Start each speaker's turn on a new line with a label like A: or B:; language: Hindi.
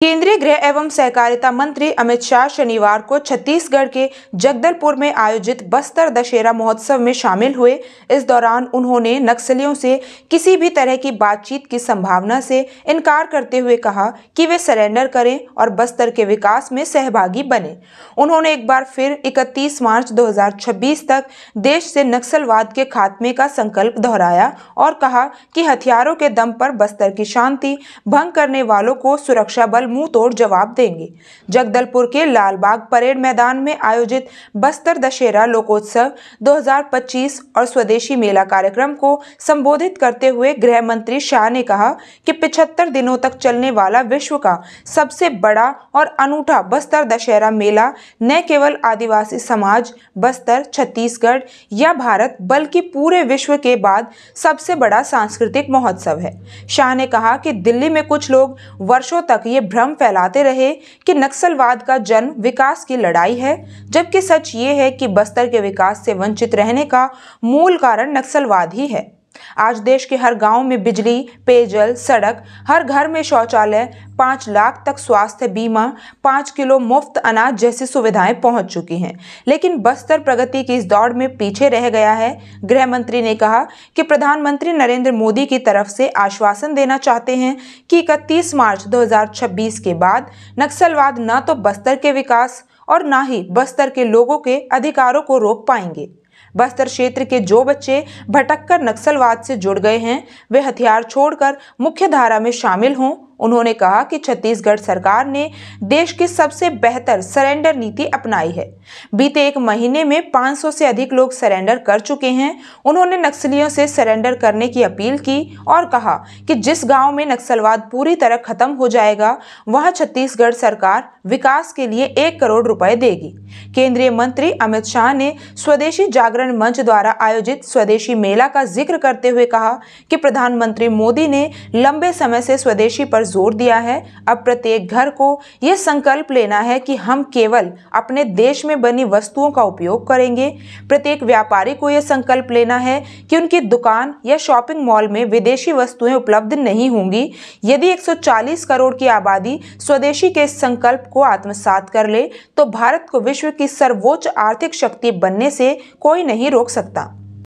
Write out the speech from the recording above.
A: केंद्रीय गृह एवं सहकारिता मंत्री अमित शाह शनिवार को छत्तीसगढ़ के जगदलपुर में आयोजित बस्तर दशहरा महोत्सव में शामिल हुए। इस दौरान उन्होंने नक्सलियों से किसी भी तरह की बातचीत की संभावना से इनकार करते हुए कहा कि वे सरेंडर करें और बस्तर के विकास में सहभागी बने। उन्होंने एक बार फिर 31 मार्च 2026 तक देश से नक्सलवाद के खात्मे का संकल्प दोहराया और कहा कि हथियारों के दम पर बस्तर की शांति भंग करने वालों को सुरक्षा बल मुंह तोड़ जवाब देंगे। जगदलपुर के लालबाग परेड मैदान में आयोजित बस्तर दशहरा लोकोत्सव 2025 और स्वदेशी मेला कार्यक्रम को संबोधित करते हुए गृह मंत्री शाह ने कहा कि 75 दिनों तक चलने वाला विश्व का सबसे बड़ा और अनूठा बस्तर दशहरा मेला न केवल आदिवासी समाज, बस्तर, छत्तीसगढ़ या भारत बल्कि पूरे विश्व के बाद सबसे बड़ा सांस्कृतिक महोत्सव है। शाह ने कहा कि दिल्ली में कुछ लोग वर्षों तक ये भ्रम फैलाते रहे कि नक्सलवाद का जन्म विकास की लड़ाई है, जबकि सच ये है कि बस्तर के विकास से वंचित रहने का मूल कारण नक्सलवाद ही है। आज देश के हर गांव में बिजली, पेयजल, सड़क, हर घर में शौचालय, 5 लाख तक स्वास्थ्य बीमा, 5 किलो मुफ्त अनाज जैसी सुविधाएं पहुंच चुकी हैं, लेकिन बस्तर प्रगति की इस दौड़ में पीछे रह गया है। गृह मंत्री ने कहा कि प्रधानमंत्री नरेंद्र मोदी की तरफ से आश्वासन देना चाहते हैं कि 31 मार्च 2026 के बाद नक्सलवाद न तो बस्तर के विकास और न ही बस्तर के लोगों के अधिकारों को रोक पाएंगे। बस्तर क्षेत्र के जो बच्चे भटककर नक्सलवाद से जुड़ गए हैं, वे हथियार छोड़कर मुख्य धारा में शामिल हों। उन्होंने कहा कि छत्तीसगढ़ सरकार ने देश की सबसे बेहतर सरेंडर नीति अपनाई है। बीते एक महीने में 500 से अधिक लोग सरेंडर कर चुके हैं। उन्होंने नक्सलियों से सरेंडर करने की अपील की और कहा कि जिस गांव में नक्सलवाद पूरी तरह खत्म हो जाएगा, वहां छत्तीसगढ़ सरकार विकास के लिए 1 करोड़ रुपए देगी। केंद्रीय मंत्री अमित शाह ने स्वदेशी जागरण मंच द्वारा आयोजित स्वदेशी मेला का जिक्र करते हुए कहा कि प्रधानमंत्री मोदी ने लंबे समय से स्वदेशी पर जोर दिया है। अब प्रत्येक घर को यह संकल्प लेना है कि हम केवल अपने देश में बनी वस्तुओं का उपयोग करेंगे। प्रत्येक व्यापारी को यह संकल्प लेना है कि उनकी दुकान या शॉपिंग मॉल में विदेशी वस्तुएं उपलब्ध नहीं होंगी। यदि 140 करोड़ की आबादी स्वदेशी के इस संकल्प को आत्मसात कर ले तो भारत को विश्व की सर्वोच्च आर्थिक शक्ति बनने से कोई नहीं रोक सकता।